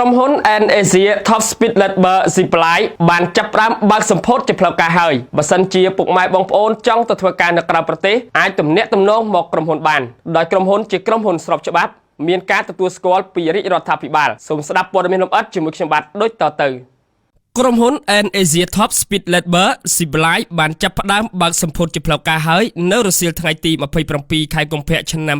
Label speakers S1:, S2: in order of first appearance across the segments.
S1: ក្រុមហ៊ុន Asia Top Speed Labor Supply បានចាប់ផ្ដើមបើកសម្ពោធជាផ្លូវការហើយបើសិនជាពុកម៉ែបងប្អូនចង់ទៅធ្វើការនៅក្រៅប្រទេសអាចទំនាក់ទំនងមកក្រុមហ៊ុនបានដោយក្រុមហ៊ុនជាក្រុមហ៊ុនស្របច្បាប់មានការទទួលស្គាល់ពីរាជរដ្ឋាភិបាលសូមស្ដាប់ព័ត៌មានលម្អិតជាមួយខ្ញុំបាទដូចតទៅក្រុមហ៊ុន Asia Top Speed Labor Supply បានចាប់ផ្ដើមបើកសម្ពោធជាផ្លូវការហើយនៅរសៀលថ្ងៃទី27ខែកុម្ភៈឆ្នាំ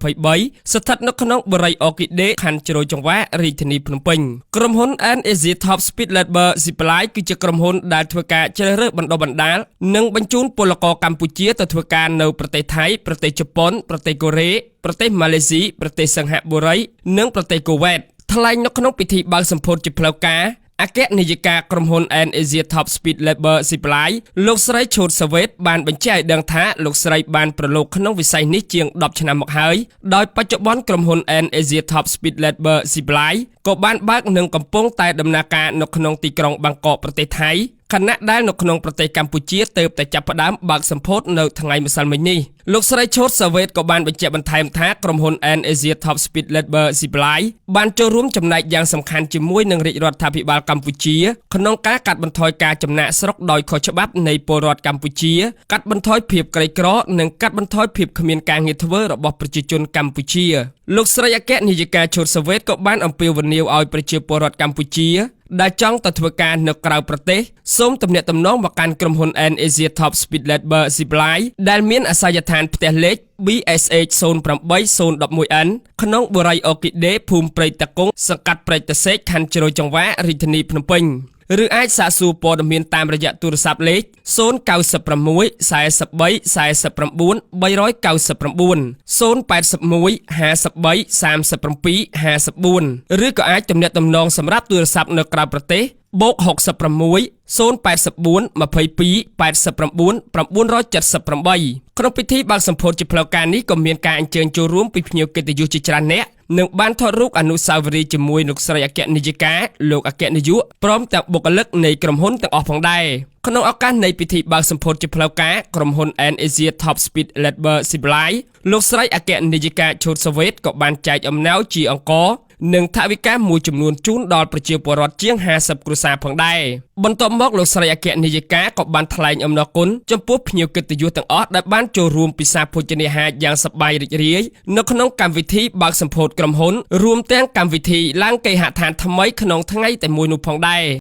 S1: 2023ស្ថិតនៅក្នុងបរិយាអគិដេខណ្ឌជ្រោយចង្វារាជធានីភ្នំពេញក្រុមហ៊ុន Asia Top Speed Labor Supply គឺជាក្រុមហ៊ុនដែលធ្វើការជ្រើសរើសបណ្ដុះបណ្ដាលនិងបញ្ជូនពលករកម្ពុជាទៅធ្វើការនៅប្រទេសថៃប្រទេសជប៉ុនប្រទេសកូរ៉េប្រទេសម៉ាឡេស៊ីប្រទេសសិង្ហបុរីនិងប្រទេសកូវ៉េតថ្លែងនៅក្នុងពិធីបើកសម្ពោធជាផ្លូវការអគ្គនាយិកាក្រុមហ៊ុន Asia Top Speed Labor Supply លោកស្រីឈូតសាវ៉េតបានបញ្ជាក់ឲ្យដឹងថាលោកស្រីបានប្រឡូកក្នុងវិស័យនេះជាង10ឆ្នាំមកហើយដោយបច្ចុប្បន្នក្រុមហ៊ុន Asia Top Speed Labor Supply ក៏បានបើកនិងកំពុងតែដំណើរការនៅក្នុងទីក្រុងបាងកកប្រទេសថៃខណៈដែលនៅក្នុងប្រទេសកម្ពុជាទើបតែចាប់ផ្ដើមបើកសម្ពោធនៅថ្ងៃម្សិលមិញនេះលោកស្រីឈូតសាវ៉េតក៏បានបញ្ជាក់បន្ថែមថាក្រុមហ៊ុន Asia Top Speed Labor Supply បានចូលរួមចំណែកយ៉ាងសំខាន់ជាមួយនឹងរាជរដ្ឋាភិបាលកម្ពុជាក្នុងការកាត់បន្ថយការចំណាកស្រុកដោយខុសច្បាប់នៃពលរដ្ឋកម្ពុជាកាត់បន្ថយភាពក្រីក្រនិងកាត់បន្ថយភាពគ្មានការងារធ្វើរបស់ប្រជាជនកម្ពុជាលោកស្រីអគ្គនាយិកាឈូតសាវ៉េតក៏បានអំពាវនាវឲ្យប្រជាពលរដ្ឋកម្ពុជាដែលចង់ទៅធ្វើការនៅក្រៅប្រទេសសូមទំនាក់ទំនងមកកាន់ក្រុមហ៊ុន Asia Top Speed Labor Supply ដែលមានអាសយដ្ឋានផ្ទះលេខ BSH 08011N ក្នុងបរិយាអគិដេភូមិព្រែកតាគង់សង្កាត់ព្រែកតាសេកខណ្ឌជ្រោយចង្វាររាជធានីភ្នំពេញឬអាចសាកសួរព័ត៌មានតាមរយៈទូរស័ព្ទលេខ096 43 49 399 081 53 37 54ឬក៏អាចទំនាក់ទំនងសម្រាប់ទូរស័ព្ទនៅក្រៅប្រទេស+66 084 22 89 978ក្នុងពិធីបើកសម្ពោធជាផ្លូវការនេះក៏មានការអញ្ជើញចូលរួមពីភ្ញៀវកិត្តិយសជាច្រើនអ្នកនិងបានថតរូបអនុស្សាវរីយ៍ជាមួយលោកស្រីអគ្គនាយិកាលោកអគ្គនាយកព្រមទាំងបុគ្គលិកនៃក្រុមហ៊ុនទាំងអស់ផងដែរក្នុងឱកាសនៃពិធីបើកសម្ពោធជាផ្លូវការក្រុមហ៊ុន Asia Top Speed Labor Supply លោកស្រីអគ្គនាយិកាឈូតសាវ៉េតក៏បានចែកអំណោយជាអង្ករនិងថវិកាមួយចំនួនជូនដល់ប្រជាពលរដ្ឋជាង50គ្រួសារផងដែរបន្ទាប់មកលោកស្រីអគ្គនាយិកាក៏បានថ្លែងអំណរគុណចំពោះភ្ញៀវកិត្តិយសទាំងអស់ដែលបានចូលរួមពិសាភោជនាហារយ៉ាងសប្បាយរីករាយនៅក្នុងកម្មវិធីបើកសម្ពោធក្រុមហ៊ុនរួមទាំងកម្មវិធីឡើងគេហដ្ឋានថ្មីក្នុងថ្ងៃតែមួយនោះផងដែរ